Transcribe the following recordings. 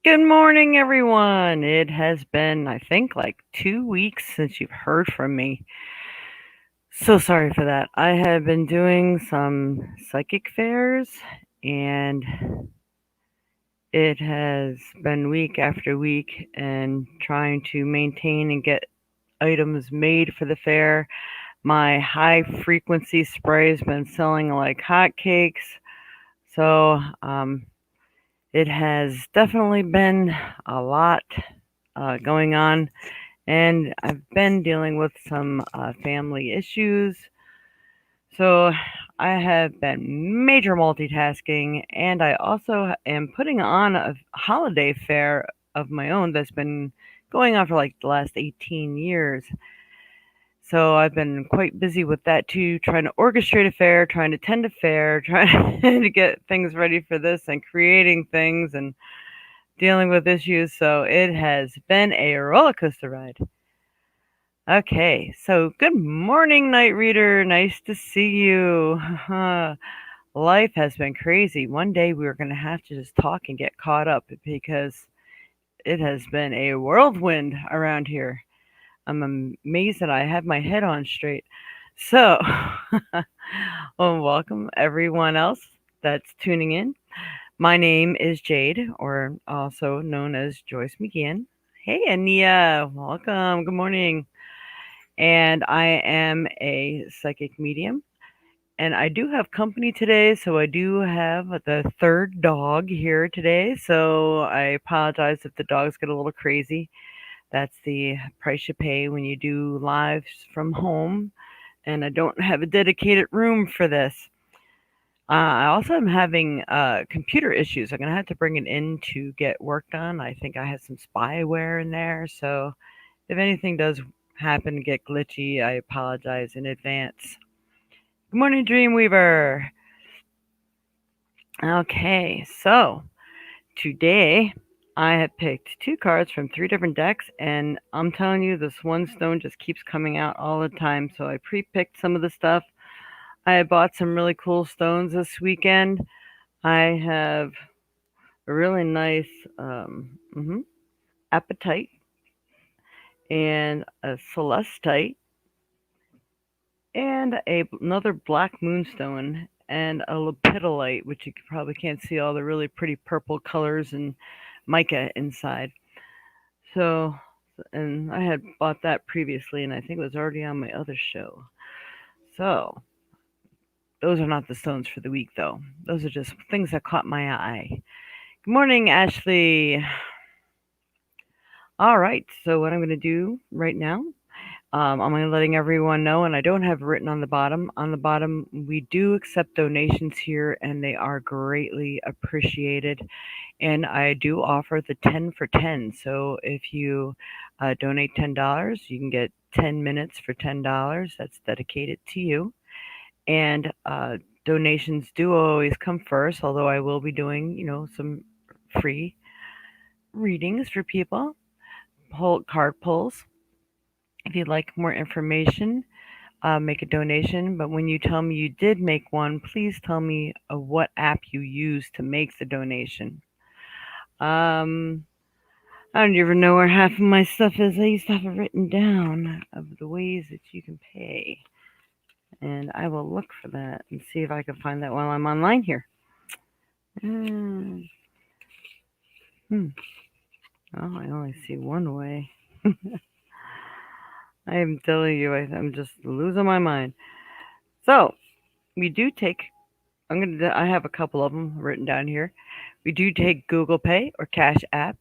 Good morning, everyone. It has been, I think, like 2 weeks since you've heard from me. So sorry for that. I have been doing some psychic fairs, and it has been week after week and trying to maintain and get items made for the fair. My high frequency spray has been selling like hotcakes. So, it has definitely been a lot going on, and I've been dealing with some family issues. So I have been major multitasking, and I also am putting on a holiday fair of my own that's been going on for like the last 18 years. So I've been quite busy with that too, trying to orchestrate a fair, trying to tend a fair, trying to get things ready for this and creating things and dealing with issues. So it has been a roller coaster ride. Okay, so good morning, night reader. Nice to see you. Life has been crazy. One day we are going to have to just talk and get caught up because it has been a whirlwind around here. I'm amazed that I have my head on straight. So, well, welcome everyone else that's tuning in. My name is Jade, or also known as Joyce McGeehan. Hey, Ania, welcome. Good morning. And I am a psychic medium. And I do have company today, so I do have the third dog here today. So I apologize if the dogs get a little crazy. That's the price you pay when you do lives from home. And I don't have a dedicated room for this. I also am having computer issues. I'm going to have to bring it in to get work done. I think I have some spyware in there. So if anything does happen to get glitchy, I apologize in advance. Good morning, Dreamweaver. Okay, so today I have picked two cards from three different decks, and I'm telling you, this one stone just keeps coming out all the time. So I pre picked some of the stuff. I bought some really cool stones this weekend. I have a really nice apatite and a celestite and another black moonstone and a lepidolite, which you probably can't see all the really pretty purple colors and mica inside. So, and I had bought that previously, and I think it was already on my other show. So, those are not the stones for the week, though. Those are just things that caught my eye. Good morning, Ashley. All right, so what I'm going to do right now, I'm going to letting everyone know, and I don't have it written on the bottom. On the bottom, we do accept donations here, and they are greatly appreciated. And I do offer the 10 for 10. So if you donate $10, you can get 10 minutes for $10. That's dedicated to you. And donations do always come first, although I will be doing, some free readings for people, card pulls. If you'd like more information, make a donation. But when you tell me you did make one, please tell me what app you used to make the donation. Um, I don't even know where half of my stuff is. I used to have it written down of the ways that you can pay. And I will look for that and see if I can find that while I'm online here. Mm, hmm. Oh, I only see one way. I am telling you, I'm just losing my mind. So, we do take, I have a couple of them written down here. We do take Google Pay or Cash App.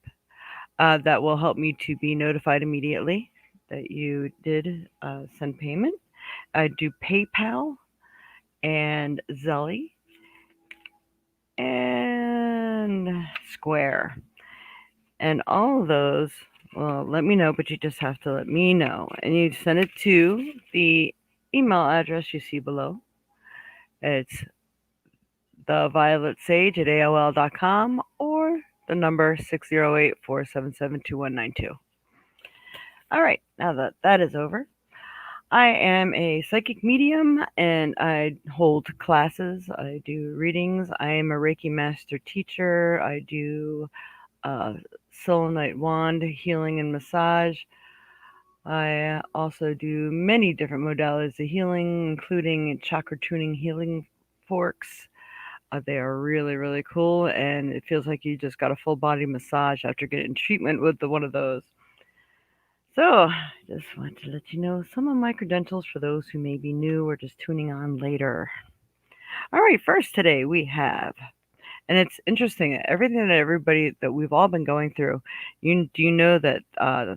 That will help me to be notified immediately that you did send payment. I do PayPal and Zelly and Square. And all of those, well, let me know, but you just have to let me know. And you send it to the email address you see below. It's thevioletsage at AOL.com or the number 608-477-2192. All right, now that that is over, I am a psychic medium and I hold classes. I do readings. I am a Reiki master teacher. I do uh, selenite wand healing and massage. I also do many different modalities of healing, including chakra tuning healing forks. They are really, really cool, and it feels like you just got a full body massage after getting treatment with one of those. So, just want to let you know some of my credentials for those who may be new or just tuning on later. All right, first today we have, and it's interesting, everything that everybody that we've all been going through. Do you know that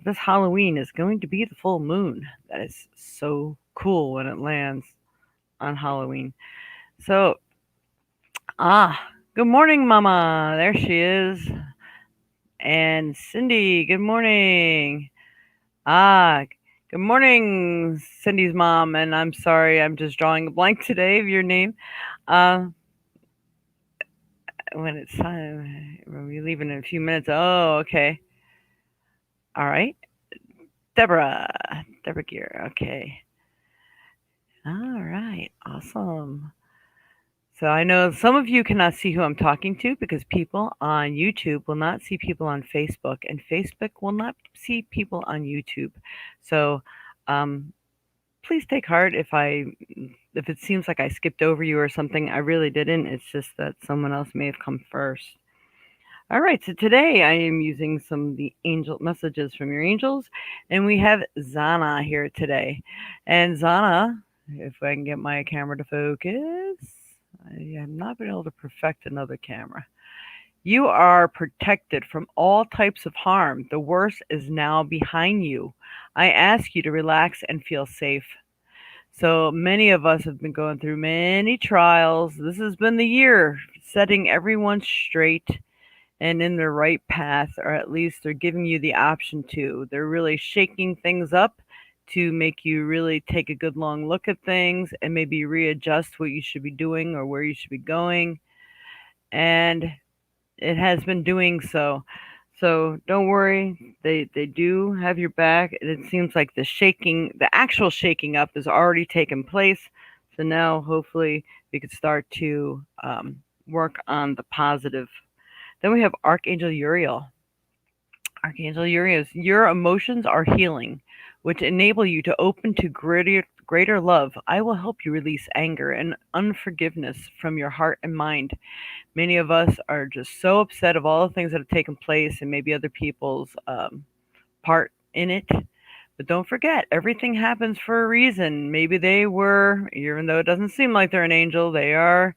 this Halloween is going to be the full moon? That is so cool when it lands on Halloween. So, good morning, Mama. There she is. And Cindy, good morning. Ah, good morning, Cindy's mom. And I'm sorry, I'm just drawing a blank today of your name. Uh, when it's time, we're leaving in a few minutes. Oh, okay. All right. Deborah Gear. Okay. All right. Awesome. So I know some of you cannot see who I'm talking to because people on YouTube will not see people on Facebook, and Facebook will not see people on YouTube. So um, please take heart if it seems like I skipped over you or something. I really didn't. It's just that someone else may have come first. All right, so today I am using some of the angel messages from your angels, and we have Zana here today. And Zana, if I can get my camera to focus, I have not been able to perfect another camera. You are protected from all types of harm. The worst is now behind you. I ask you to relax and feel safe. So many of us have been going through many trials. This has been the year setting everyone straight and in the right path, or at least they're giving you the option to. They're really shaking things up to make you really take a good long look at things and maybe readjust what you should be doing or where you should be going. And it has been doing so. So don't worry, they do have your back. And it seems like the actual shaking up has already taken place. So now hopefully we could start to work on the positive. Then we have Archangel Uriel. Archangel Uriel, your emotions are healing, which enable you to open to greater love. I will help you release anger and unforgiveness from your heart and mind. Many of us are just so upset of all the things that have taken place and maybe other people's part in it. But don't forget, everything happens for a reason. Maybe they were, even though it doesn't seem like they're an angel, they are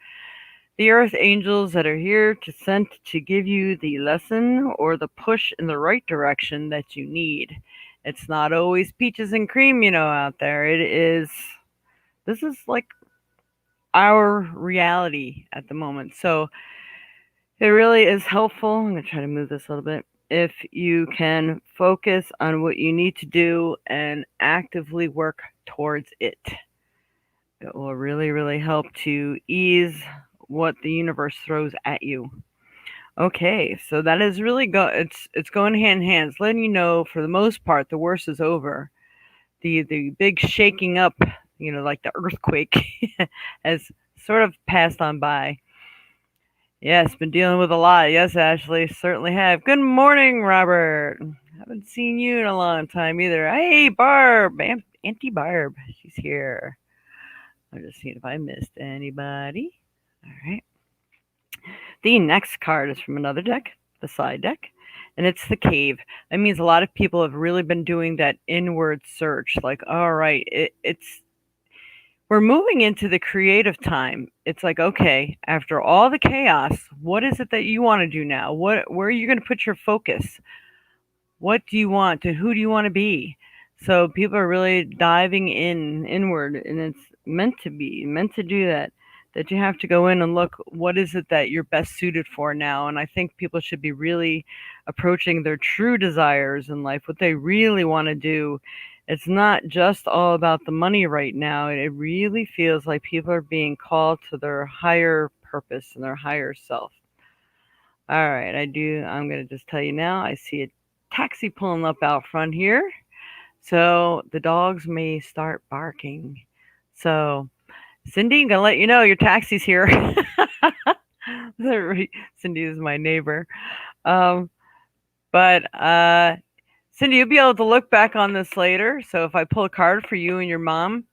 the earth angels that are here to send to give you the lesson or the push in the right direction that you need. It's not always peaches and cream, out there. This is like our reality at the moment. So it really is helpful. I'm going to try to move this a little bit. If you can focus on what you need to do and actively work towards it, it will really, really help to ease what the universe throws at you. Okay, so that is really it's going hand in hand. It's letting you know for the most part the worst is over. The big shaking up, like the earthquake, has sort of passed on by. Yes, been dealing with a lot. Yes, Ashley, certainly have. Good morning, Robert. Haven't seen you in a long time either. Hey, Barb, Auntie Barb, she's here. I'm just seeing if I missed anybody. All right. The next card is from another deck, the side deck, and it's the cave. That means a lot of people have really been doing that inward search. Like, all right, it's we're moving into the creative time. It's like, okay, after all the chaos, what is it that you want to do now? Where are you going to put your focus? What do you want? To who do you want to be? So people are really diving inward, and it's meant to do that. That you have to go in and look, what is it that you're best suited for now? And I think people should be really approaching their true desires in life, what they really want to do. It's not just all about the money right now. It really feels like people are being called to their higher purpose and their higher self. All right, I'm going to just tell you now, I see a taxi pulling up out front here. So the dogs may start barking. So, Cindy, I'm going to let you know your taxi's here. Cindy is my neighbor. Um, But Cindy, you'll be able to look back on this later. So if I pull a card for you and your mom,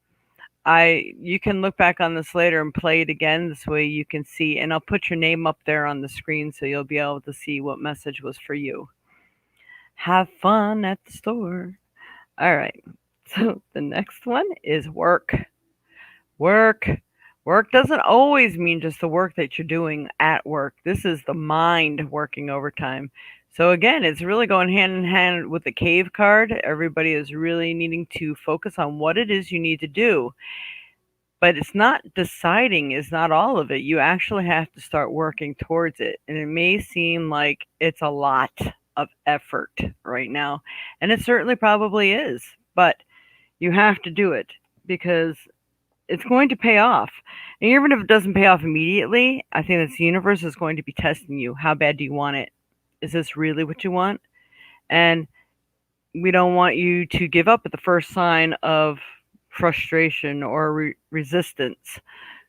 you can look back on this later and play it again. This way you can see, and I'll put your name up there on the screen so you'll be able to see what message was for you. Have fun at the store. All right. So the next one is work. Work. Work doesn't always mean just the work that you're doing at work. This is the mind working overtime. So again, it's really going hand in hand with the cave card. Everybody is really needing to focus on what it is you need to do. But it's not deciding is not all of it. You actually have to start working towards it. And it may seem like it's a lot of effort right now. And it certainly probably is. But you have to do it because it's going to pay off. And even if it doesn't pay off immediately, I think that the universe is going to be testing you. How bad do you want it? Is this really what you want? And we don't want you to give up at the first sign of frustration or resistance.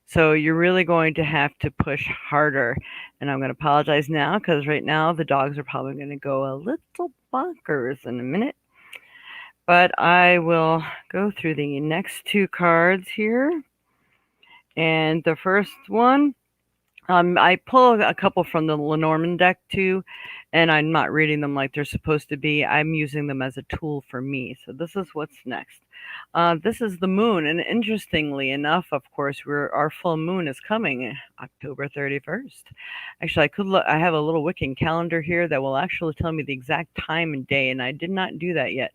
So you're really going to have to push harder. And I'm going to apologize now because right now the dogs are probably going to go a little bonkers in a minute. But I will go through the next two cards here. And the first one, I pull a couple from the Lenormand deck too, and I'm not reading them like they're supposed to be. I'm using them as a tool for me. So this is what's next. This is the moon, and interestingly enough, of course, our full moon is coming October 31st. Actually, I could look. I have a little Wiccan calendar here that will actually tell me the exact time and day, and I did not do that yet.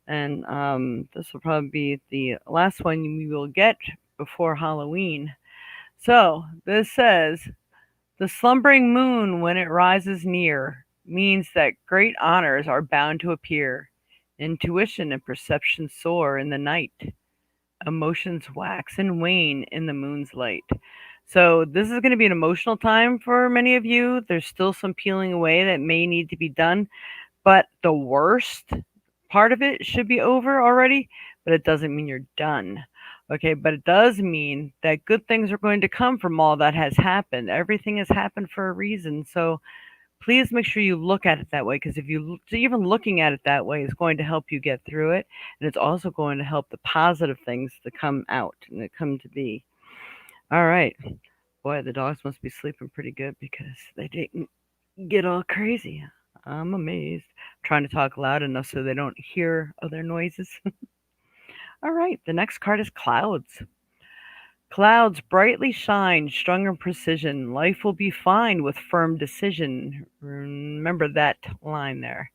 And this will probably be the last one we will get before Halloween. So this says, the slumbering moon, when it rises near, means that great honors are bound to appear. Intuition and perception soar in the night. Emotions wax and wane in the moon's light. So this is going to be an emotional time for many of you. There's still some peeling away that may need to be done, but the worst part of it should be over already, but it doesn't mean you're done. Okay, but it does mean that good things are going to come from all that has happened. Everything has happened for a reason. So please make sure you look at it that way, because if you even looking at it that way is going to help you get through it, and it's also going to help the positive things to come out and to come to be. All right. Boy, the dogs must be sleeping pretty good because they didn't get all crazy. I'm amazed. I'm trying to talk loud enough so they don't hear other noises. All right, the next card is clouds. Clouds brightly shine, strung in precision. Life will be fine with firm decision. Remember that line there.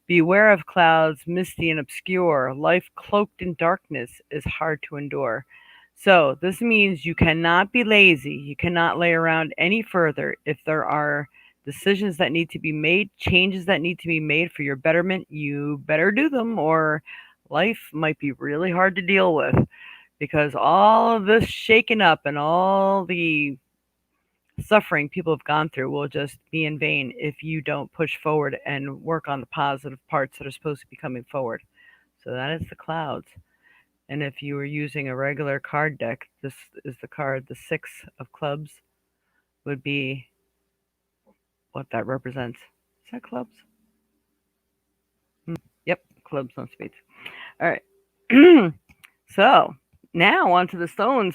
Beware of clouds, misty and obscure. Life cloaked in darkness is hard to endure. So this means you cannot be lazy. You cannot lay around any further. If there are decisions that need to be made, changes that need to be made for your betterment, you better do them, or life might be really hard to deal with, because all of this shaking up and all the suffering people have gone through will just be in vain if you don't push forward and work on the positive parts that are supposed to be coming forward. So that is the clouds. And if you were using a regular card deck, this is the card. The Six of Clubs would be what that represents. Is that clubs? Yep, clubs, not spades. All right. So now onto the stones.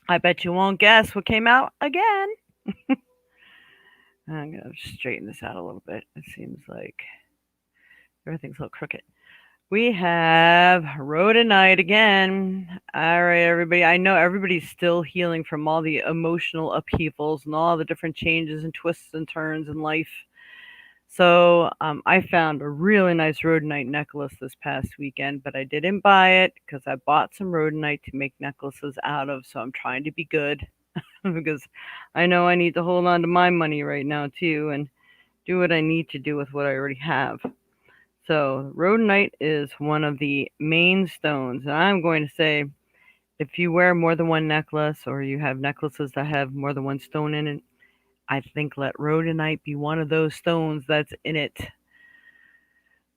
I bet you won't guess what came out again. I'm going to straighten this out a little bit. It seems like everything's a little crooked. We have rhodonite again. All right, everybody. I know everybody's still healing from all the emotional upheavals and all the different changes and twists and turns in life. So I found a really nice rhodonite necklace this past weekend, but I didn't buy it because I bought some rhodonite to make necklaces out of. So I'm trying to be good because I know I need to hold on to my money right now too and do what I need to do with what I already have. So rhodonite is one of the main stones. And I'm going to say, if you wear more than one necklace or you have necklaces that have more than one stone in it, I think let rhodonite be one of those stones that's in it.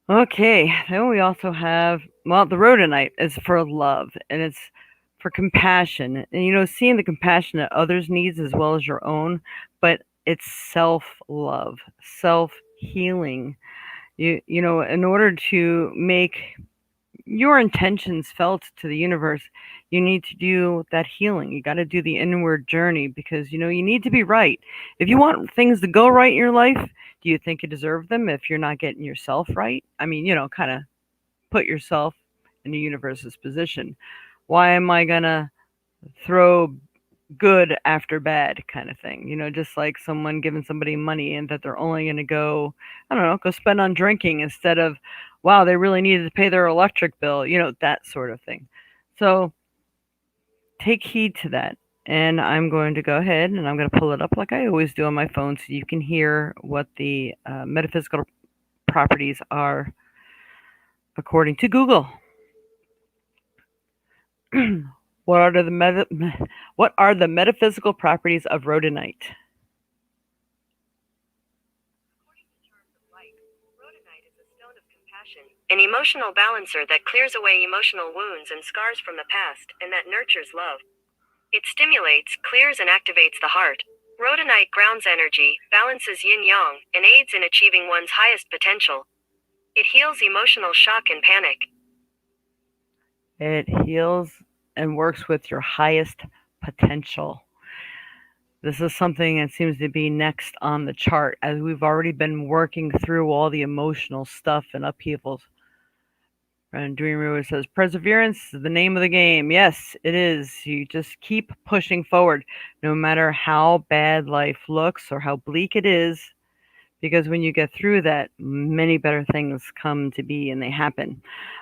Okay, then we also have, well, the rhodonite is for love, and it's for compassion. And, seeing the compassion that others needs as well as your own, but it's self-love, self healing. In order to make your intentions felt to the universe, you need to do that healing. You got to do the inward journey because you need to be right. If you want things to go right in your life, do you think you deserve them if you're not getting yourself right? I mean, kind of put yourself in the universe's position. Why am I going to throw good after bad kind of thing? Just like someone giving somebody money and that they're only going to go, I don't know, go spend on drinking instead of, wow, they really needed to pay their electric bill, that sort of thing. So take heed to that. And I'm going to go ahead and I'm going to pull it up like I always do on my phone so you can hear what the metaphysical properties are according to Google. What are what are the metaphysical properties of rhodonite? Rhodonite is a stone of compassion, an emotional balancer that clears away emotional wounds and scars from the past, and that nurtures love. It stimulates, clears, and activates the heart. Rhodonite grounds energy, balances yin-yang, and aids in achieving one's highest potential. It heals emotional shock and panic. It heals and works with your highest potential. This is something that seems to be next on the chart as we've already been working through all the emotional stuff and upheavals. And Dreamer says, perseverance is the name of the game. Yes, it is. You just keep pushing forward, no matter how bad life looks or how bleak it is, because when you get through that, many better things come to be and they happen.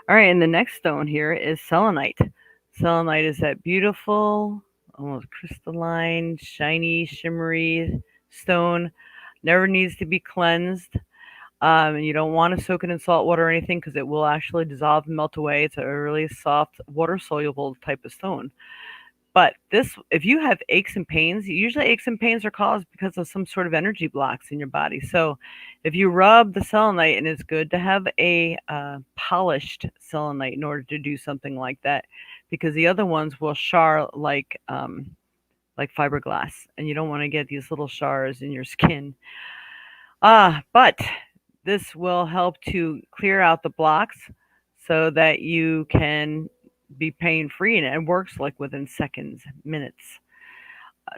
All right, and the next stone here is selenite. Selenite is that beautiful, almost crystalline, shiny, shimmery stone. Never needs to be cleansed. And you don't want to soak it in salt water or anything because it will actually dissolve and melt away. It's a really soft, water soluble type of stone. But if you have aches and pains, usually aches and pains are caused because of some sort of energy blocks in your body. So if you rub the selenite, and it's good to have a polished selenite in order to do something like that, because the other ones will char like fiberglass, and you don't want to get these little chars in your skin. But this will help to clear out the blocks so that you can be pain free, and it works like within seconds, minutes.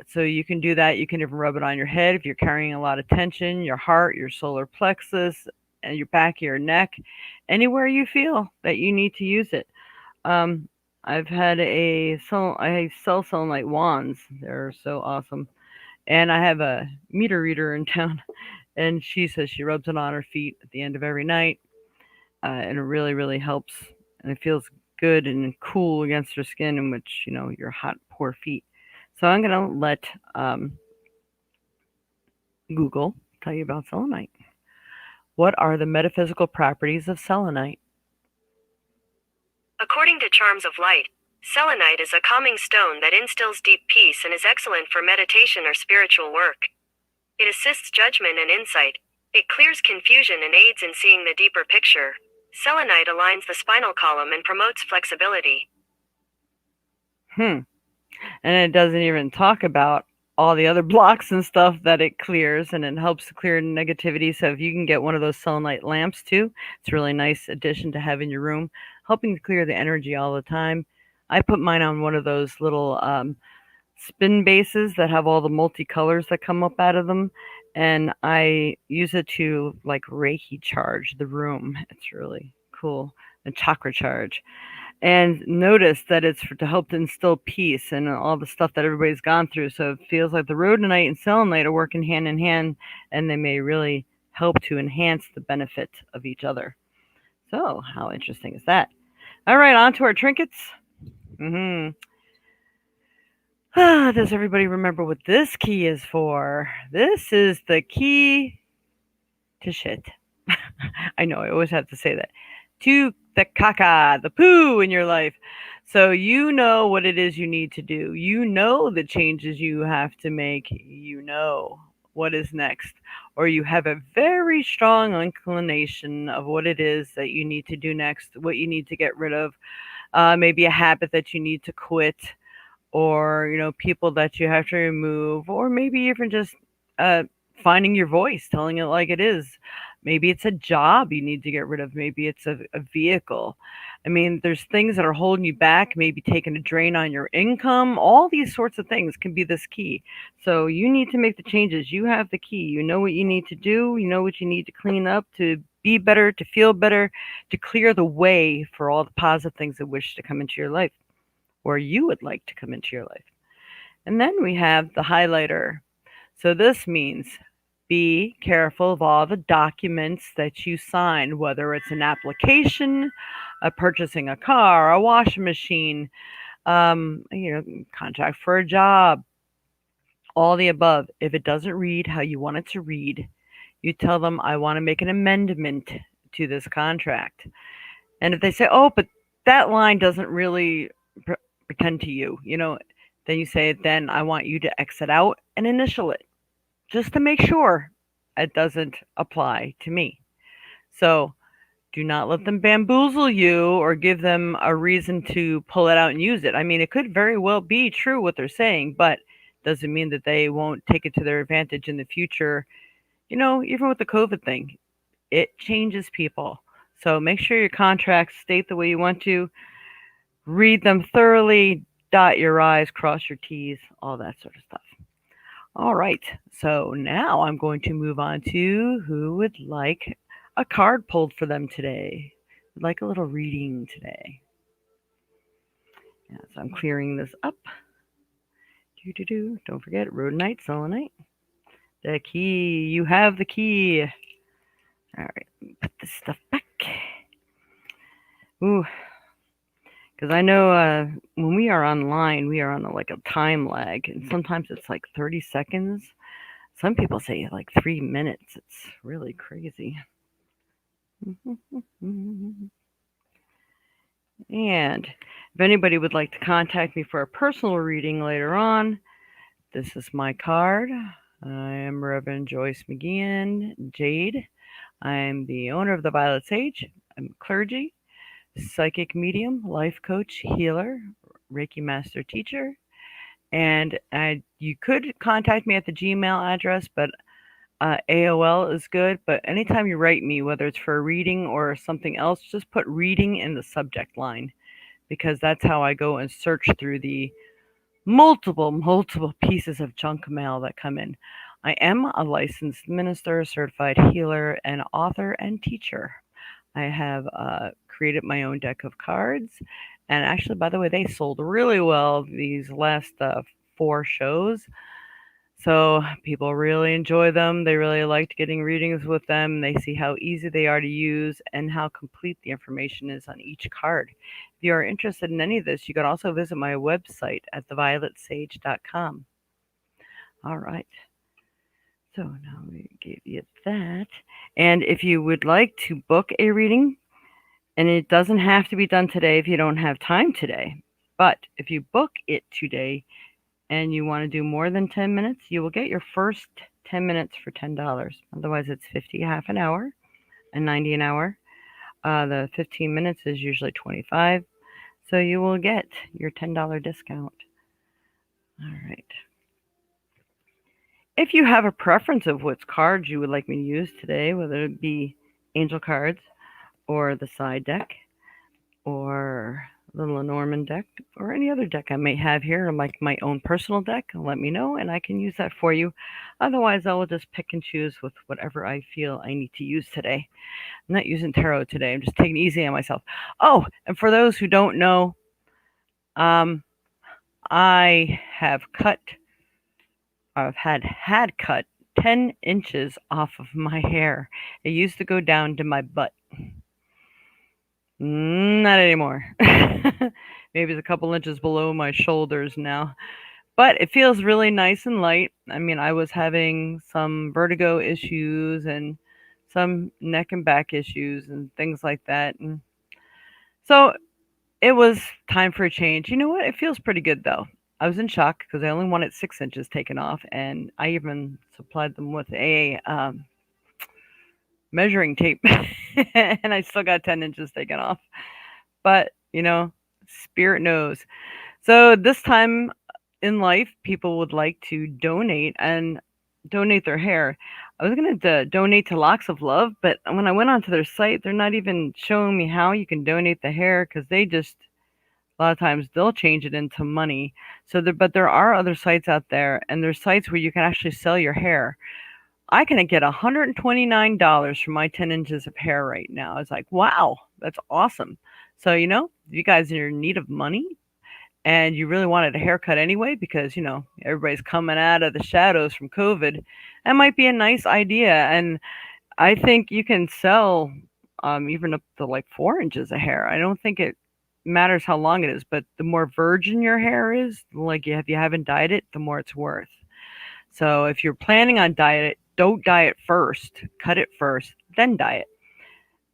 So you can do that. You can even rub it on your head if you're carrying a lot of tension, your heart, your solar plexus, and your back of your neck, anywhere you feel that you need to use it. Um, I sell selenite wands. They're so awesome. And I have a meter reader in town, and she says she rubs it on her feet at the end of every night, and it really, really helps. And it feels good and cool against your skin, in which your hot, poor feet. So I'm gonna let Google tell you about selenite. What are the metaphysical properties of selenite? According to Charms of Light, selenite is a calming stone that instills deep peace and is excellent for meditation or spiritual work. It assists judgment and insight. It clears confusion and aids in seeing the deeper picture. Selenite aligns the spinal column and promotes flexibility. And it doesn't even talk about all the other blocks and stuff that it clears, and it helps to clear negativity. So if you can get one of those selenite lamps too, it's a really nice addition to have in your room, helping to clear the energy all the time. I put mine on one of those little spin bases that have all the multicolors that come up out of them, and I use it to like Reiki charge the room. It's really cool. And chakra charge. And notice that it's to help to instill peace and all the stuff that everybody's gone through. So it feels like the rhodonite and selenite are working hand in hand, and they may really help to enhance the benefit of each other. So how interesting is that? All right, on to our trinkets. Does everybody remember what this key is for? This is the key to shit. I know, I always have to say that. To the caca, the poo in your life. So you know what it is you need to do. You know the changes you have to make. You know what is next. Or you have a very strong inclination of what it is that you need to do next, what you need to get rid of. Maybe a habit that you need to quit, or people that you have to remove, or maybe even just finding your voice, telling it like it is. Maybe it's a job you need to get rid of. Maybe it's a vehicle. I mean, there's things that are holding you back, maybe taking a drain on your income. All these sorts of things can be this key. So you need to make the changes. You have the key. You know what you need to do. You know what you need to clean up to be better, to feel better, to clear the way for all the positive things that wish to come into your life or you would like to come into your life. And then we have the highlighter. So this means be careful of all the documents that you sign, whether it's an application, purchasing a car, a washing machine, contract for a job, all the above. If it doesn't read how you want it to read, you tell them, I want to make an amendment to this contract. And if they say, oh, but that line doesn't really pretend to you, then you say, then I want you to exit out and initial it just to make sure it doesn't apply to me. So do not let them bamboozle you or give them a reason to pull it out and use it. I mean, it could very well be true what they're saying, but doesn't mean that they won't take it to their advantage in the future. Even with the COVID thing, it changes people. So make sure your contracts state the way you want to. Read them thoroughly, dot your I's, cross your T's, all that sort of stuff. All right, so now I'm going to move on to who would like a card pulled for them today. Would like a little reading today. Yeah, so I'm clearing this up. Don't forget, rhodonite, selenite. The key. You have the key. All right, put this stuff back. Ooh, because I know when we are online, we are on like a time lag, and sometimes it's like 30 seconds. Some people say like 3 minutes. It's really crazy. And if anybody would like to contact me for a personal reading later on, this is my card. I am Reverend Joyce McGeehan, Jade. I'm the owner of the Violet Sage. I'm clergy, psychic medium, life coach, healer, Reiki master teacher. And you could contact me at the Gmail address, but AOL is good. But anytime you write me, whether it's for a reading or something else, just put reading in the subject line because that's how I go and search through the multiple pieces of junk mail that come in. I am a licensed minister, certified healer, and author and teacher. I have created my own deck of cards. And actually, by the way, they sold really well these last 4 shows. So people really enjoy them. They really liked getting readings with them. They see how easy they are to use and how complete the information is on each card. If you are interested in any of this, you can also visit my website at thevioletsage.com. All right. So now we gave you that. And if you would like to book a reading, and it doesn't have to be done today if you don't have time today, but if you book it today and you want to do more than 10 minutes, you will get your first 10 minutes for $10. Otherwise, it's 50 half an hour and 90 an hour. The 15 minutes is usually 25. So you will get your $10 discount. All right. If you have a preference of which cards you would like me to use today, whether it be angel cards or the side deck or the Lenormand deck or any other deck I may have here, like my own personal deck, let me know and I can use that for you. Otherwise, I will just pick and choose with whatever I feel I need to use today. I'm not using tarot today. I'm just taking it easy on myself. Oh, and for those who don't know, I have cut, I've had cut 10 inches off of my hair. It used to go down to my butt. Not anymore. Maybe it's a couple inches below my shoulders now. But it feels really nice and light. I mean, I was having some vertigo issues and some neck and back issues and things like that. And so it was time for a change. You know what? It feels pretty good though. I was in shock because I only wanted 6 inches taken off, and I even supplied them with a measuring tape, and I still got 10 inches taken off. But, spirit knows. So this time in life, people would like to donate and donate their hair. I was gonna donate to Locks of Love, but when I went onto their site, they're not even showing me how you can donate the hair because they just a lot of times they'll change it into money. But there are other sites out there, and there's sites where you can actually sell your hair. I can get $129 for my 10 inches of hair right now. It's like, wow, that's awesome. So, if you guys are in need of money and you really wanted a haircut anyway, because, everybody's coming out of the shadows from COVID, that might be a nice idea. And I think you can sell even up to like 4 inches of hair. I don't think it matters how long it is, but the more virgin your hair is, like if you haven't dyed it, the more it's worth. So if you're planning on dye it, don't dye it first. Cut it first, then dye it.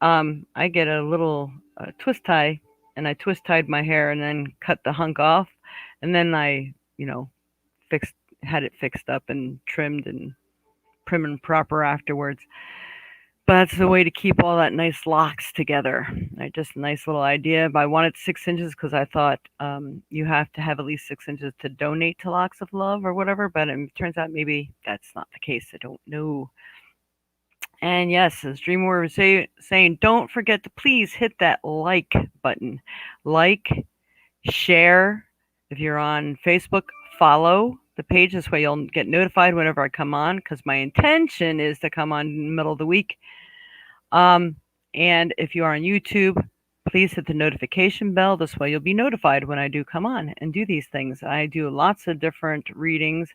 I get a little twist tie, and I twist tied my hair, and then cut the hunk off, and then I, fixed had it fixed up and trimmed and prim and proper afterwards. But that's the way to keep all that nice locks together. Just a nice little idea. But I wanted 6 inches because I thought you have to have at least 6 inches to donate to Locks of Love or whatever. But it turns out maybe that's not the case. I don't know. And yes, as Dreamweaver was saying, don't forget to please hit that like button. Like, share. If you're on Facebook, follow the page. This way you'll get notified whenever I come on because my intention is to come on in the middle of the week. Um, and if you are on YouTube, please hit the notification bell. This way you'll be notified when I do come on and do these things. I do lots of different readings,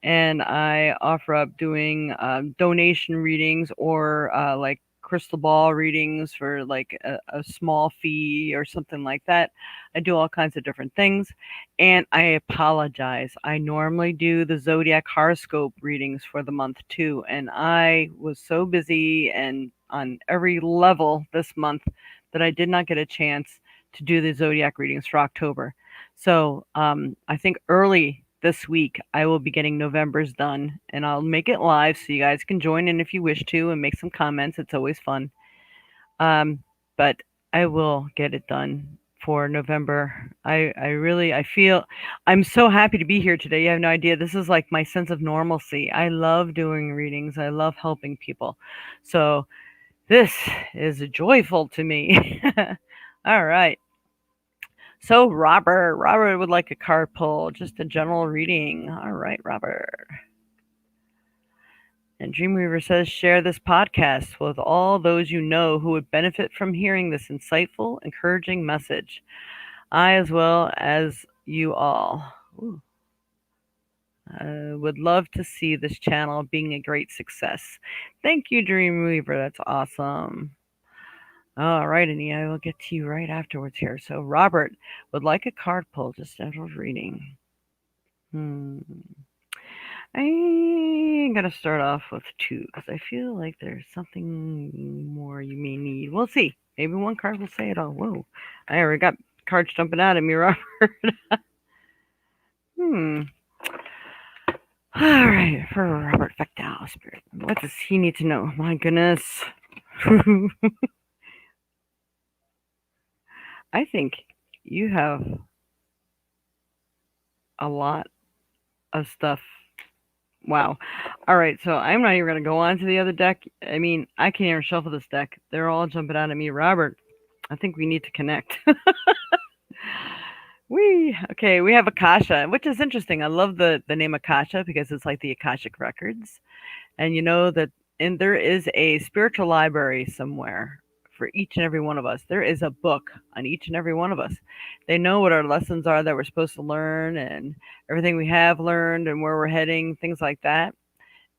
and I offer up doing donation readings or like crystal ball readings for like a small fee or something like that. I do all kinds of different things. And I apologize. I normally do the zodiac horoscope readings for the month too. And I was so busy and on every level this month that I did not get a chance to do the zodiac readings for October. So I think early this week I will be getting November's done, and I'll make it live so you guys can join in if you wish to and make some comments. It's always fun. But I will get it done for November. I feel I'm so happy to be here today. You have no idea. This is like my sense of normalcy. I love doing readings. I love helping people. So this is joyful to me. All right. So Robert would like a card pull, just a general reading. All right, Robert. And Dreamweaver says, share this podcast with all those you know who would benefit from hearing this insightful, encouraging message. I, as well as you all, would love to see this channel being a great success. Thank you, Dreamweaver. That's awesome. All right, Annie, I will get to you right afterwards here. So, Robert would like a card pull, just out of reading. I'm gonna start off with two because I feel like there's something more you may need. We'll see. Maybe one card will say it all. Whoa, I already got cards jumping out at me, Robert. hmm. All right, for Robert Fectal, Spirit. What does he need to know? My goodness. I think you have a lot of stuff. Wow. All right, so I'm not even going to go on to the other deck. I mean, I can't even shuffle this deck. They're all jumping out at me. Robert, I think we need to connect. We have Akasha, which is interesting. I love the name Akasha because it's like the Akashic records. And you know that and there is a spiritual library somewhere for each and every one of us. There is a book on each and every one of us. They know what our lessons are that we're supposed to learn and everything we have learned and where we're heading, things like that.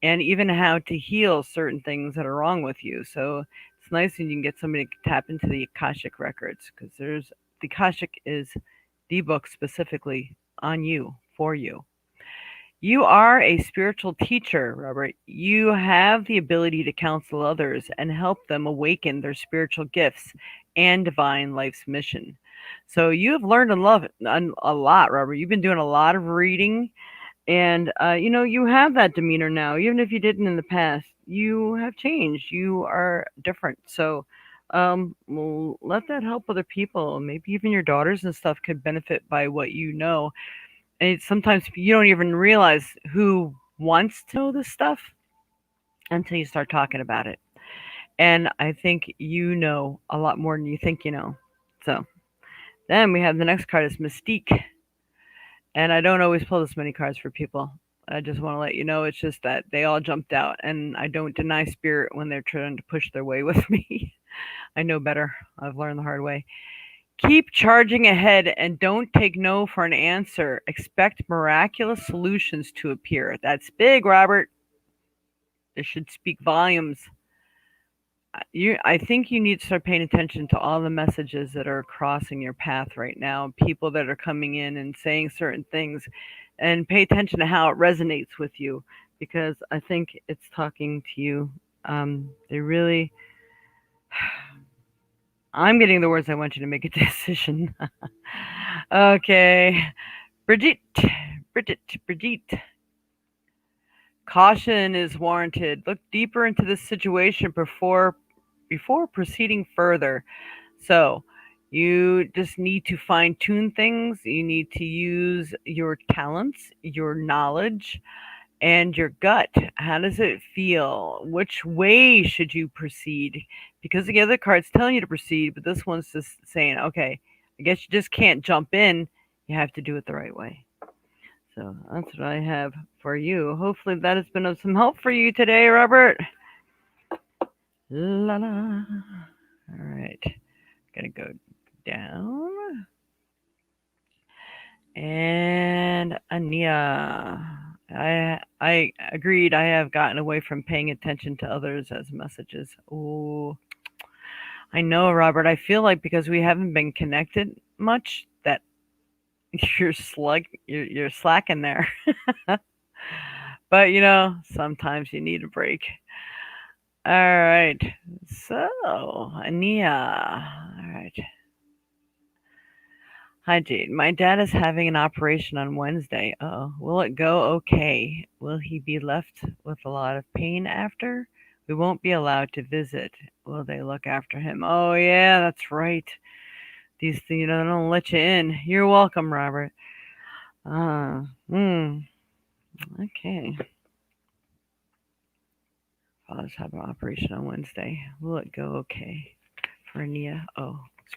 And even how to heal certain things that are wrong with you. So it's nice when you can get somebody to tap into the Akashic records because the Akashic is the book specifically on you, for you. You are a spiritual teacher, Robert. You have the ability to counsel others and help them awaken their spiritual gifts and divine life's mission. So you have learned and loved a lot, Robert. You've been doing a lot of reading, and you have that demeanor now. Even if you didn't in the past, you have changed. You are different. So let that help other people. Maybe even your daughters and stuff could benefit by what you know. And sometimes you don't even realize who wants to know this stuff until you start talking about it. And I think you know a lot more than you think you know. So then we have the next card is Mystique. And I don't always pull this many cards for people. I just want to let you know it's just that they all jumped out, and I don't deny spirit when they're trying to push their way with me. I know better. I've learned the hard way. Keep charging ahead and don't take no for an answer. Expect miraculous solutions to appear. That's big, Robert. This should speak volumes. I think you need to start paying attention to all the messages that are crossing your path right now. People that are coming in and saying certain things, and pay attention to how it resonates with you, because I think it's talking to you. They really. I'm getting the words I want you to make a decision. Okay, Brigitte, Brigitte. Caution is warranted. Look deeper into this situation before proceeding further. So, you just need to fine tune things. You need to use your talents, your knowledge, and your gut. How does it feel? Which way should you proceed? Because the other card's telling you to proceed, but this one's just saying, okay, I guess you just can't jump in. You have to do it the right way. So that's what I have for you. Hopefully that has been of some help for you today, Robert. La la. All right. Gonna go down. And Ania. I agreed. I have gotten away from paying attention to others as messages. Oh, I know, Robert. I feel like because we haven't been connected much, that you're slacking there. But sometimes you need a break. All right. So, Ania. All right. Hi, Jade. My dad is having an operation on Wednesday. Oh, will it go okay? Will he be left with a lot of pain after? We won't be allowed to visit. Will they look after him? Oh, yeah, that's right. These things, they don't let you in. You're welcome, Robert. Hmm. Okay. Father's having an operation on Wednesday. Will it go okay for Nia? Oh, it's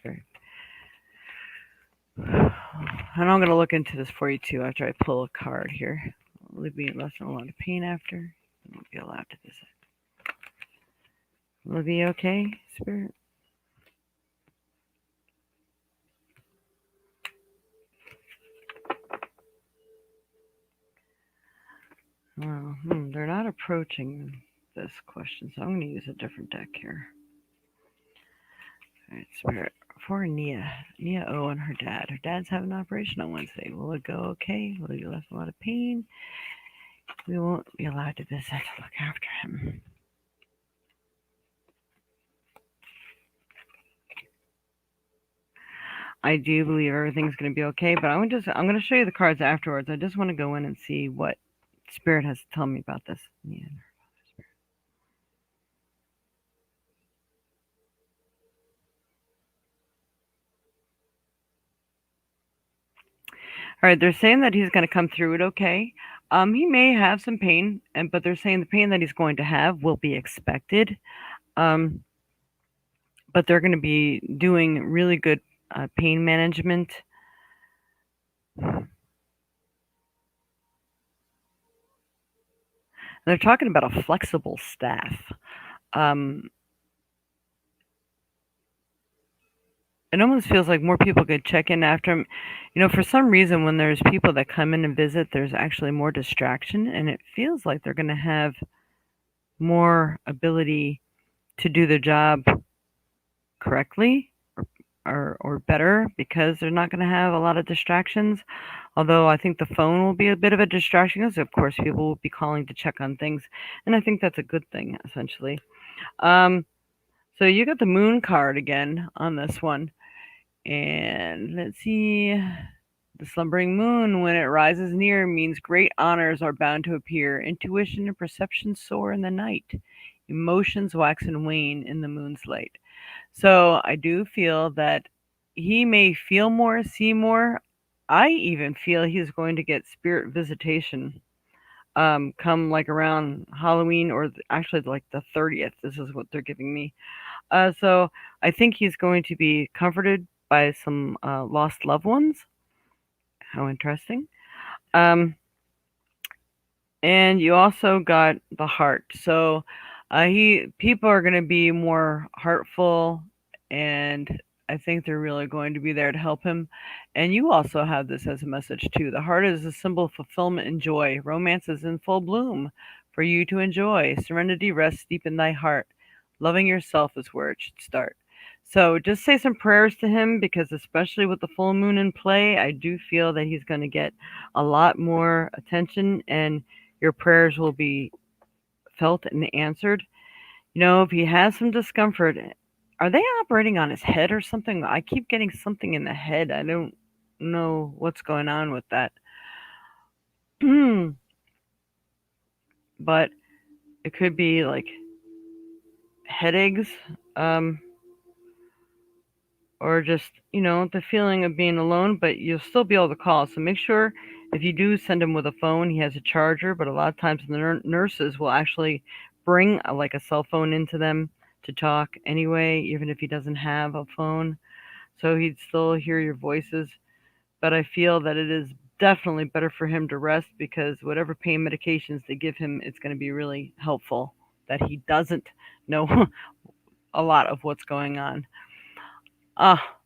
and I'm going to look into this for you too after I pull a card here. Will it be less than a lot of pain after? I won't be allowed to visit. Will it be okay, Spirit? Well, they're not approaching this question, so I'm going to use a different deck here. All right, Spirit. For Nia O and her dad. Her dad's having an operation on Wednesday. Will it go okay? Will he be left a lot of pain? We won't be allowed to visit to look after him. I do believe everything's going to be okay, but I'm going to show you the cards afterwards. I just want to go in and see what Spirit has to tell me about this. Yeah. All right, they're saying that he's going to come through it okay. He may have some pain, but they're saying the pain that he's going to have will be expected. Um, but they're going to be doing really good pain management. They're talking about a flexible staff. Um, it almost feels like more people could check in after him. For some reason, when there's people that come in and visit, there's actually more distraction, and it feels like they're going to have more ability to do their job correctly or better because they're not going to have a lot of distractions. Although I think the phone will be a bit of a distraction, because of course people will be calling to check on things, and I think that's a good thing essentially. Um, so you got the moon card again on this one. And let's see. The slumbering moon, when it rises near, means great honors are bound to appear. Intuition and perception soar in the night. Emotions wax and wane in the moon's light. So I do feel that he may feel more, see more. I even feel he's going to get spirit visitation. come like around Halloween or actually like the 30th. This is what they're giving me. So I think he's going to be comforted by some lost loved ones. How interesting. Um, and you also got the heart. So he people are going to be more heartful, and I think they're really going to be there to help him. And you also have this as a message too. The heart is a symbol of fulfillment and joy. Romance is in full bloom for you to enjoy. Serenity rests deep in thy heart. Loving yourself is where it should start. So just say some prayers to him because especially with the full moon in play, I do feel that he's going to get a lot more attention and your prayers will be felt and answered. You know, if he has some discomfort, are they operating on his head or something? I keep getting something in the head. I don't know what's going on with that. But it could be like headaches, um, or just, the feeling of being alone, but you'll still be able to call. So make sure if you do send him with a phone, he has a charger, but a lot of times the nurses will actually bring like a cell phone into them to talk anyway, even if he doesn't have a phone. So he'd still hear your voices. But I feel that it is definitely better for him to rest because whatever pain medications they give him, it's going to be really helpful that he doesn't know a lot of what's going on. Ah,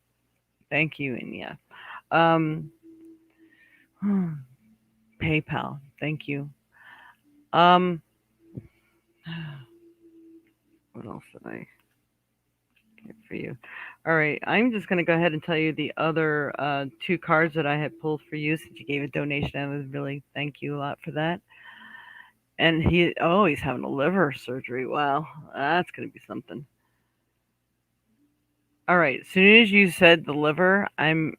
thank you, Inya. Um, PayPal. Thank you. Um, what else did I get for you? All right, I'm just gonna go ahead and tell you the other two cards that I had pulled for you since you gave a donation. I was really thank you a lot for that. And he's having a liver surgery. Wow, that's gonna be something. All right, as soon as you said the liver, I'm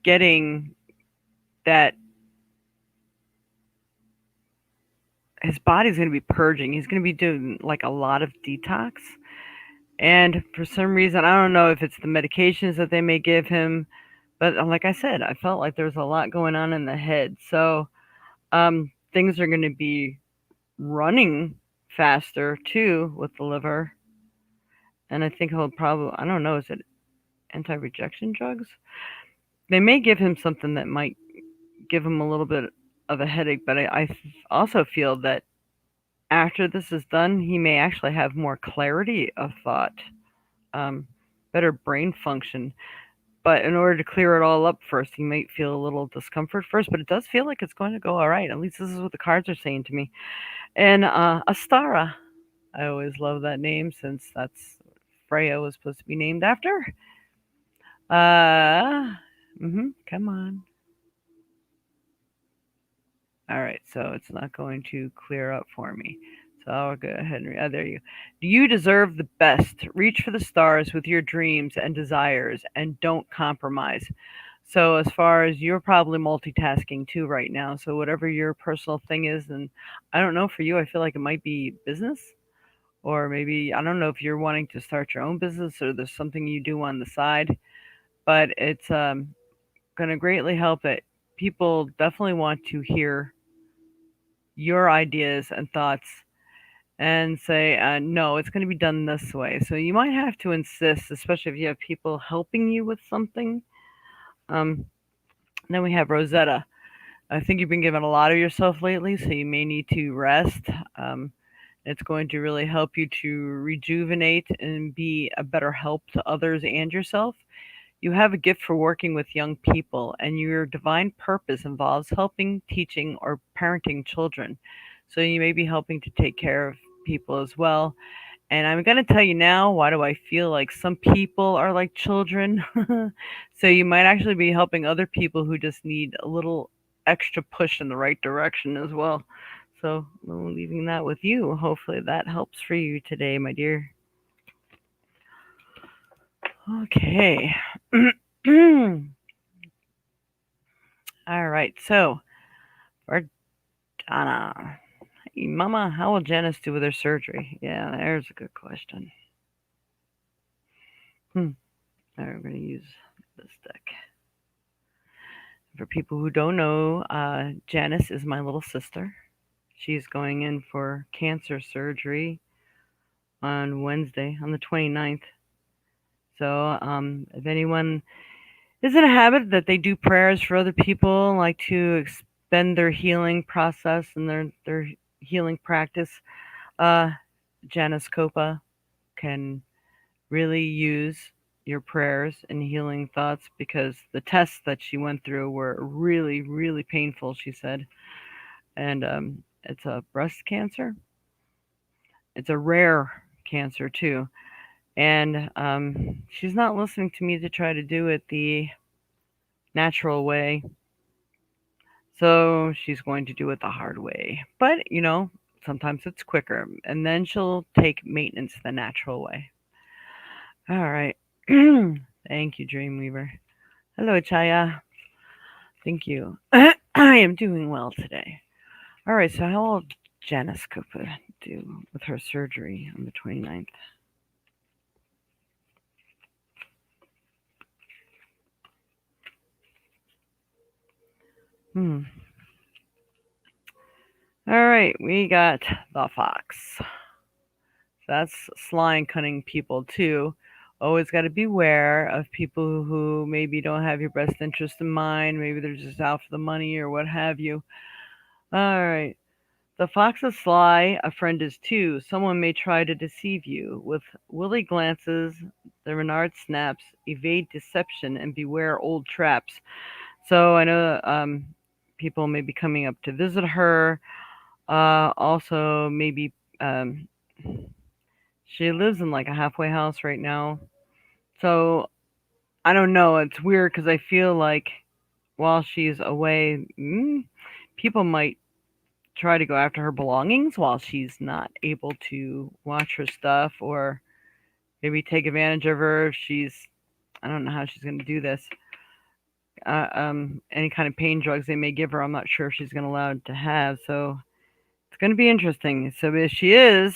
getting that his body's gonna be purging. He's gonna be doing like a lot of detox. And for some reason, I don't know if it's the medications that they may give him, but like I said, I felt like there was a lot going on in the head. So things are going to be running faster too with the liver. And I think he'll probably, I don't know, is it anti rejection drugs? They may give him something that might give him a little bit of a headache, but I also feel that after this is done, he may actually have more clarity of thought, um, better brain function. But in order to clear it all up first, you might feel a little discomfort first, but it does feel like it's going to go all right. At least this is what the cards are saying to me. And Astara, I always love that name since that's what Freya was supposed to be named after. Come on. All right, so it's not going to clear up for me. So I'll go ahead and there you go. Do you deserve the best? Reach for the stars with your dreams and desires and don't compromise. So as far as you're probably multitasking too right now, so whatever your personal thing is, and I don't know for you, I feel like it might be business, or maybe I don't know if you're wanting to start your own business or there's something you do on the side, but it's going to greatly help that people definitely want to hear your ideas and thoughts and say, no, it's going to be done this way. So you might have to insist, especially if you have people helping you with something. Um, then we have Rosetta. I think you've been given a lot of yourself lately, so you may need to rest. Um, it's going to really help you to rejuvenate and be a better help to others and yourself. You have a gift for working with young people, and your divine purpose involves helping, teaching, or parenting children. So you may be helping to take care of people as well. And I'm going to tell you now, why do I feel like some people are like children? So you might actually be helping other people who just need a little extra push in the right direction as well. So I'm leaving that with you. Hopefully that helps for you today, my dear. Okay. All right. So for Donna. Hey, Mama, how will Janice do with her surgery? Yeah, there's a good question. Hmm. All right, we're going to use this deck. For people who don't know, Janice is my little sister. She's going in for cancer surgery on Wednesday, on the 29th. So, if anyone is in a habit that they do prayers for other people, like to expend their healing process and their healing practice, uh, Janice Copa can really use your prayers and healing thoughts because the tests that she went through were really, really painful, she said. And it's a breast cancer. It's a rare cancer, too. And she's not listening to me to try to do it the natural way. So she's going to do it the hard way. But, sometimes it's quicker. And then she'll take maintenance the natural way. All right. Thank you, Dreamweaver. Hello, Chaya. Thank you. I am doing well today. All right, so how will Janice Cooper do with her surgery on the 29th? Hmm. All right, we got the fox. That's sly and cunning people, too. Always got to beware of people who maybe don't have your best interest in mind. Maybe they're just out for the money or what have you. All right. The fox is sly, a friend is too. Someone may try to deceive you with willy glances, the Renard snaps, evade deception, and beware old traps. So I know people may be coming up to visit her. Also, maybe she lives in like a halfway house right now. So I don't know. It's weird because I feel like while she's away, people might try to go after her belongings while she's not able to watch her stuff or maybe take advantage of her if she's I don't know how she's going to do this. Any kind of pain drugs they may give her, I'm not sure if she's going to allow to have. So it's going to be interesting. So if she is,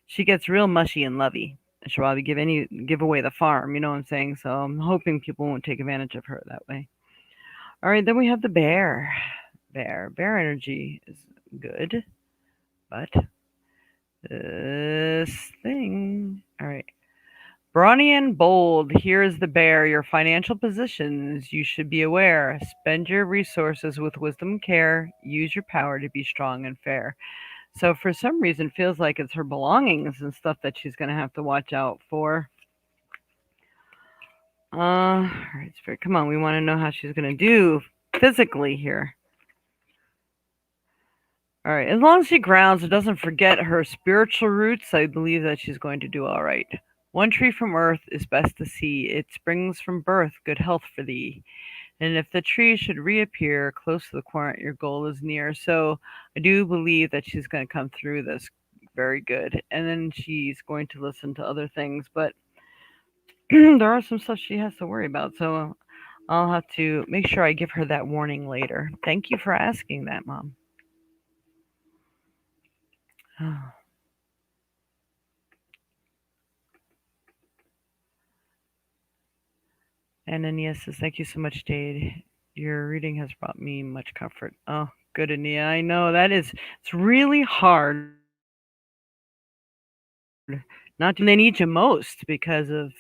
she gets real mushy and lovey. She'll probably give away the farm. You know what I'm saying? So I'm hoping people won't take advantage of her that way. All right, then we have the bear. Bear energy is good, but this thing. All right. Brawny and bold, here is the bear. Your financial positions, you should be aware. Spend your resources with wisdom and care. Use your power to be strong and fair. So, for some reason, feels like it's her belongings and stuff that she's going to have to watch out for. All right, Spirit, come on. We want to know how she's going to do physically here. All right, as long as she grounds and doesn't forget her spiritual roots, I believe that she's going to do all right. One tree from earth is best to see. It springs from birth, good health for thee. And if the tree should reappear close to the corner, your goal is near. So I do believe that she's going to come through this very good. And then she's going to listen to other things. But there are some stuff she has to worry about. So I'll have to make sure I give her that warning later. Thank you for asking that, Mom. And Ania says, thank you so much, Jade. Your reading has brought me much comfort. Oh, good, Ania. I know that it's really hard not to when they need you most because of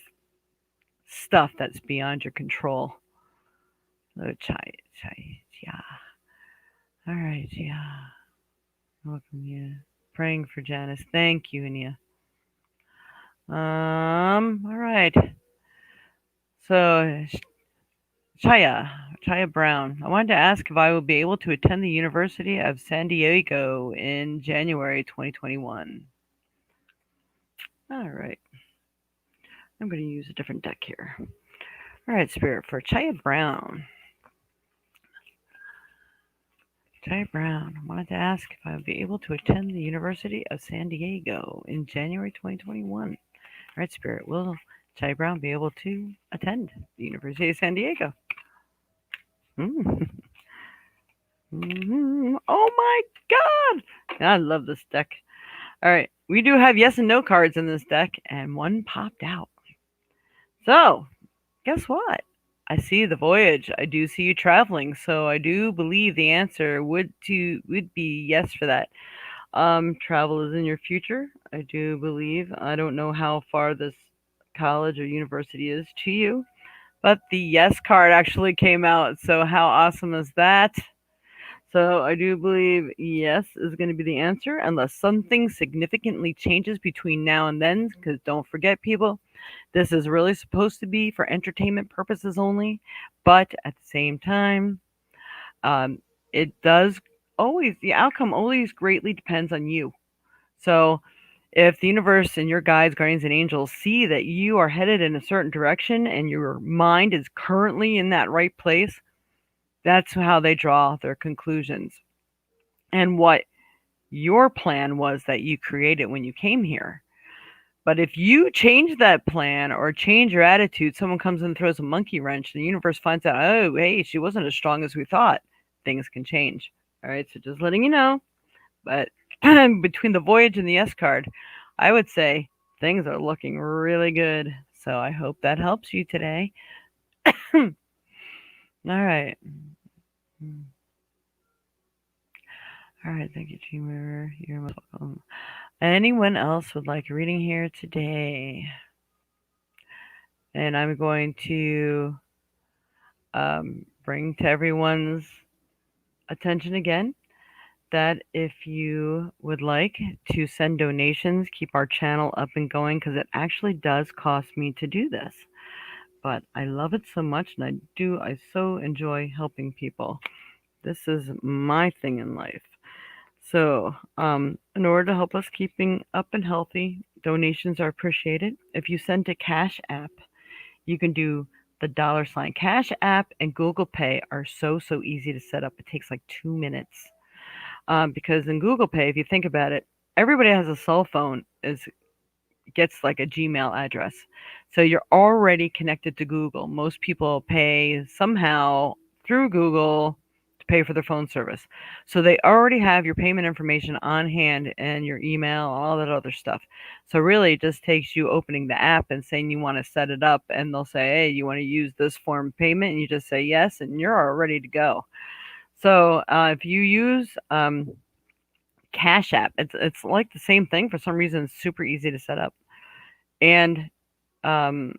stuff that's beyond your control. Oh, chai, yeah. All right, yeah. Welcome, yeah. Praying for Janice. Thank you, Ania. All right. So, Chaya Brown. I wanted to ask if I will be able to attend the University of San Diego in January 2021. All right. I'm going to use a different deck here. All right, Spirit, for Chaya Brown. Chaya Brown. I wanted to ask if I would be able to attend the University of San Diego in January 2021. All right, Spirit, will Chaya Brown be able to attend the University of San Diego? Mm. Oh my God! I love this deck. All right, we do have yes and no cards in this deck, and one popped out. So, guess what? I see the voyage. I do see you traveling, so I do believe the answer would be yes for that. Travel is in your future. I do believe. I don't know how far this college or university is to you, but the yes card actually came out. So how awesome is that? So I do believe yes is going to be the answer, unless something significantly changes between now and then. Because don't forget, people, this is really supposed to be for entertainment purposes only. But at the same time, um, it does always, the outcome always greatly depends on you. So if the universe and your guides, guardians, and angels see that you are headed in a certain direction and your mind is currently in that right place, that's how they draw their conclusions. And what your plan was that you created when you came here. But if you change that plan or change your attitude, someone comes and throws a monkey wrench, the universe finds out, oh, hey, she wasn't as strong as we thought. Things can change. All right, so just letting you know. But between the voyage and the S card, I would say things are looking really good. So I hope that helps you today. All right. All right. Thank you, Team River. You're most welcome. Anyone else would like a reading here today? And I'm going to bring to everyone's attention again that if you would like to send donations, keep our channel up and going because it actually does cost me to do this. But I love it so much and I so enjoy helping people. This is my thing in life. So, in order to help us keeping up and healthy, donations are appreciated. If you send to Cash App, you can do the dollar sign. Cash App and Google Pay are so easy to set up. It takes like 2 minutes. Because in Google Pay, if you think about it, everybody has a cell phone is gets like a Gmail address. So you're already connected to Google. Most people pay somehow through Google to pay for their phone service. So they already have your payment information on hand and your email, all that other stuff. So really it just takes you opening the app and saying you want to set it up and they'll say, "Hey, you want to use this form of payment?" and you just say yes and you're all ready to go. So if you use Cash App, it's like the same thing. For some reason, it's super easy to set up, and um,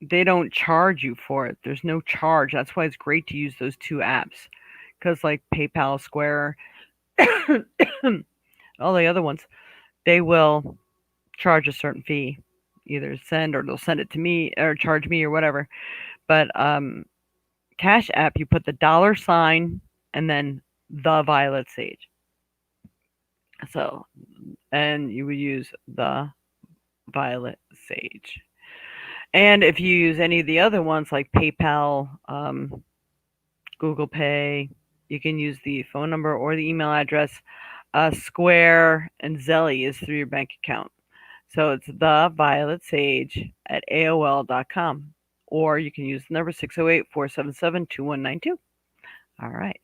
they don't charge you for it. There's no charge. That's why it's great to use those two apps, because like PayPal, Square, all the other ones, they will charge a certain fee, either send or they'll send it to me or charge me or whatever. But Cash App, you put the dollar sign and then the Violet Sage. So, and you would use the Violet Sage. And if you use any of the other ones like PayPal, Google Pay, you can use the phone number or the email address. Square and Zelly is through your bank account. So it's the Violet Sage at AOL.com. Or you can use the number 608-477-2192. All right.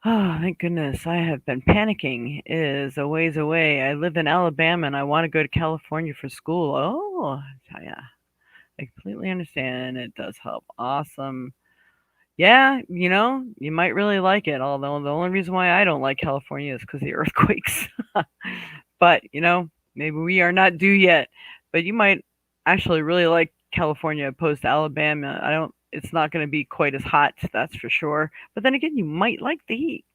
Oh, thank goodness. I have been panicking. It is a ways away. I live in Alabama and I want to go to California for school. Oh, yeah. I completely understand. It does help. Awesome. Yeah, you might really like it. Although the only reason why I don't like California is because of the earthquakes. But, maybe we are not due yet. But you might actually really like California opposed to Alabama. It's not going to be quite as hot, that's for sure. But then again, you might like the heat.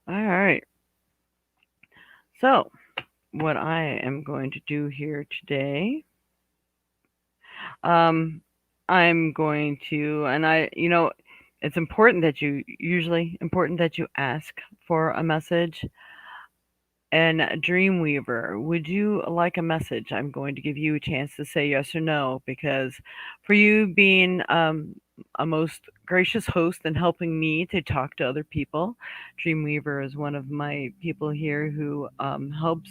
All right. So, what I am going to do here today, um, I'm going to, and it's usually important that you ask for a message. And Dreamweaver, would you like a message? I'm going to give you a chance to say yes or no because for you being a most gracious host and helping me to talk to other people, Dreamweaver is one of my people here who helps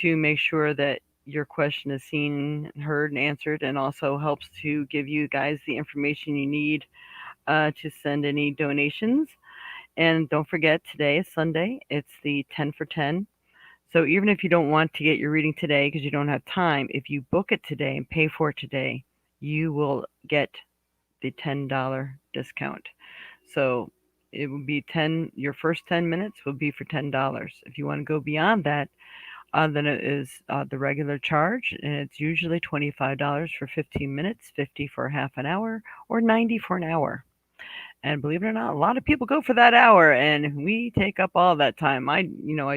to make sure that your question is seen, heard, and answered, and also helps to give you guys the information you need to send any donations. And don't forget, today is Sunday. It's the 10 for 10. So even if you don't want to get your reading today because you don't have time, if you book it today and pay for it today, you will get the $10 discount. So it would be 10, your first 10 minutes would be for $10. If you want to go beyond that, then it is the regular charge, and it's usually $25 for 15 minutes, 50 for half an hour, or 90 for an hour. And believe it or not, a lot of people go for that hour, and we take up all that time. I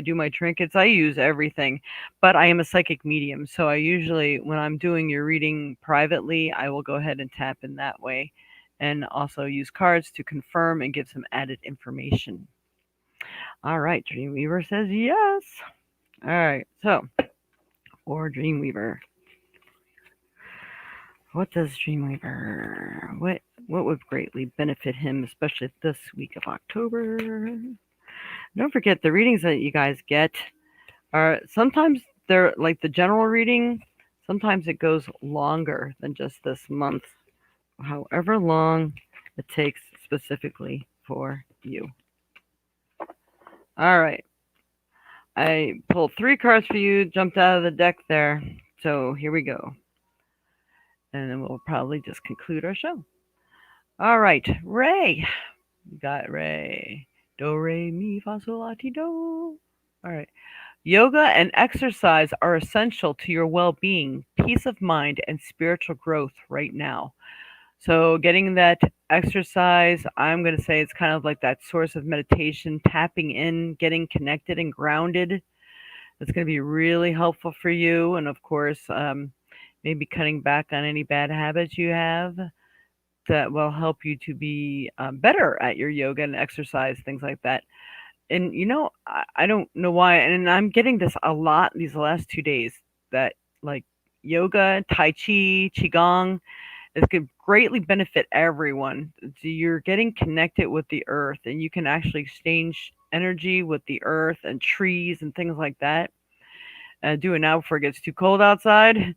do my trinkets. I use everything, but I am a psychic medium, so I usually, when I'm doing your reading privately, I will go ahead and tap in that way, and also use cards to confirm and give some added information. All right, Dreamweaver says yes. All right, so for Dreamweaver, what does Dreamweaver? What would greatly benefit him, especially this week of October? Don't forget the readings that you guys get are sometimes they're like the general reading. Sometimes it goes longer than just this month, however long it takes specifically for you. All right, I pulled three cards for you, jumped out of the deck there. So here we go, and then we'll probably just conclude our show. All right, Ray. You got Ray. Do, re, mi, fa, sol, la, ti, do. All right. Yoga and exercise are essential to your well being, peace of mind, and spiritual growth right now. So, getting that exercise, I'm going to say it's kind of like that source of meditation, tapping in, getting connected and grounded. It's going to be really helpful for you. And of course, maybe cutting back on any bad habits you have that will help you to be better at your yoga and exercise, things like that. And I don't know why, and I'm getting this a lot these last 2 days that like yoga, tai chi, qigong is could greatly benefit everyone. So you're getting connected with the earth, and you can actually exchange energy with the earth and trees and things like that. Do it now before it gets too cold outside.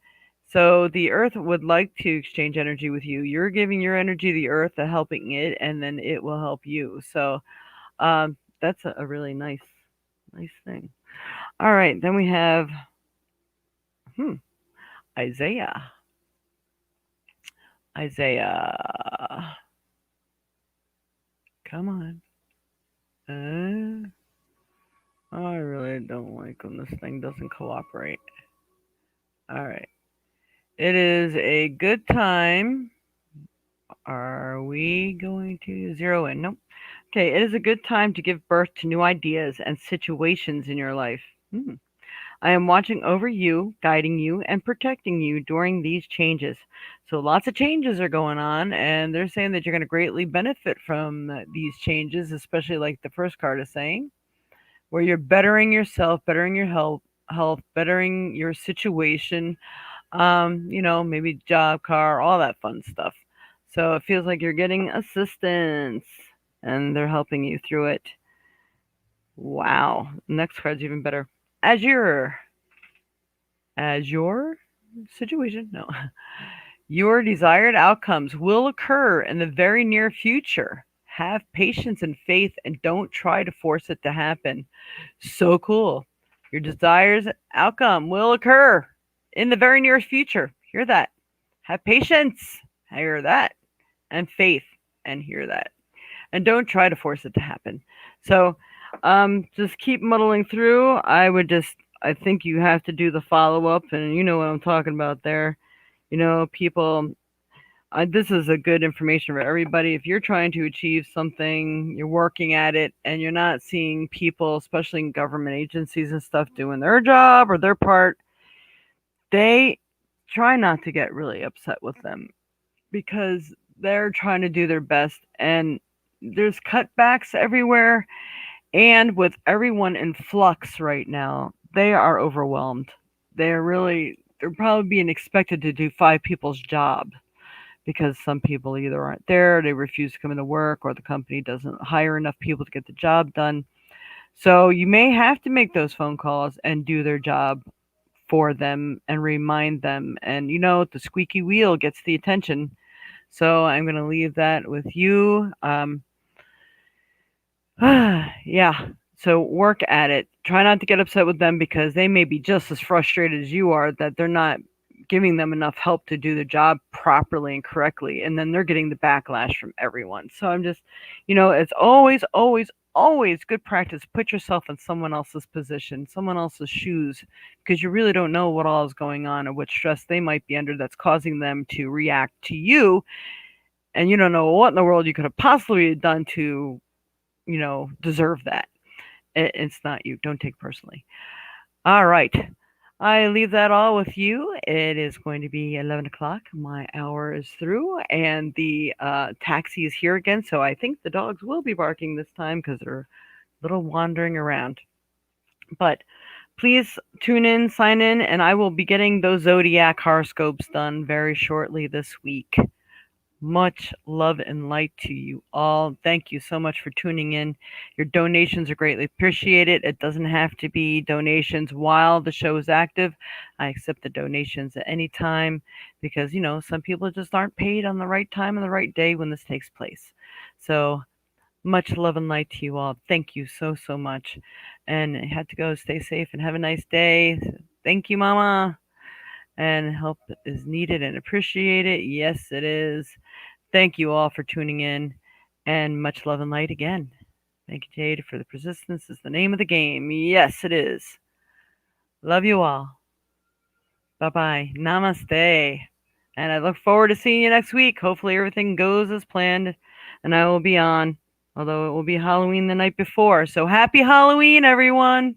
So the earth would like to exchange energy with you. You're giving your energy to the earth, helping it, and then it will help you. So that's a really nice thing. All right, then we have hmm, Isaiah. Isaiah, come on. I really don't like when this thing doesn't cooperate. All right. It is a good time. Are we going to zero in? Nope. Okay, it is a good time to give birth to new ideas and situations in your life. I am watching over you, guiding you, and protecting you during these changes. So lots of changes are going on, and they're saying that you're going to greatly benefit from these changes, especially like the first card is saying, where you're bettering yourself, bettering your health, bettering your situation, maybe job, car, all that fun stuff. So it feels like you're getting assistance and they're helping you through it. Wow. Next card's even better. Azure. Azure situation? No. Your desired outcomes will occur in the very near future. Have patience and faith and don't try to force it to happen. So cool. Your desires outcome will occur in the very near future. Hear that. Have patience. Hear that. And faith. And hear that. And don't try to force it to happen. So just keep muddling through. I think you have to do the follow up, and you know what I'm talking about there. People, this is a good information for everybody. If you're trying to achieve something, you're working at it, and you're not seeing people, especially in government agencies and stuff, doing their job or their part, they try not to get really upset with them because they're trying to do their best, and there's cutbacks everywhere. And with everyone in flux right now, they are overwhelmed. They're probably being expected to do five people's job because some people either aren't there, they refuse to come into work, or the company doesn't hire enough people to get the job done. So you may have to make those phone calls and do their job for them and remind them. And the squeaky wheel gets the attention. So I'm going to leave that with you. Yeah. So work at it. Try not to get upset with them because they may be just as frustrated as you are that they're not giving them enough help to do the job properly and correctly, and then they're getting the backlash from everyone. So I'm just, it's always good practice. Put yourself in someone else's position, someone else's shoes, because you really don't know what all is going on or what stress they might be under that's causing them to react to you, and you don't know what in the world you could have possibly done to, deserve that. It's not you. Don't take it personally. All right. I leave that all with you. It is going to be 11 o'clock. My hour is through, and the taxi is here again. So I think the dogs will be barking this time because they're a little wandering around. But please tune in, sign in, and I will be getting those zodiac horoscopes done very shortly this week. Much love and light to you all. Thank you so much for tuning in. Your donations are greatly appreciated. It doesn't have to be donations while the show is active. I accept the donations at any time because, some people just aren't paid on the right time and the right day when this takes place. So, much love and light to you all. Thank you so, so much. And I had to go. Stay safe and have a nice day. Thank you, Mama. And help is needed and appreciated. Yes, it is. Thank you all for tuning in, and much love and light again. Thank you, Jade, for the persistence is the name of the game. Yes, it is. Love you all. Bye bye. Namaste. And I look forward to seeing you next week. Hopefully, everything goes as planned, and I will be on, although it will be Halloween the night before. So happy Halloween, everyone.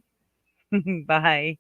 Bye.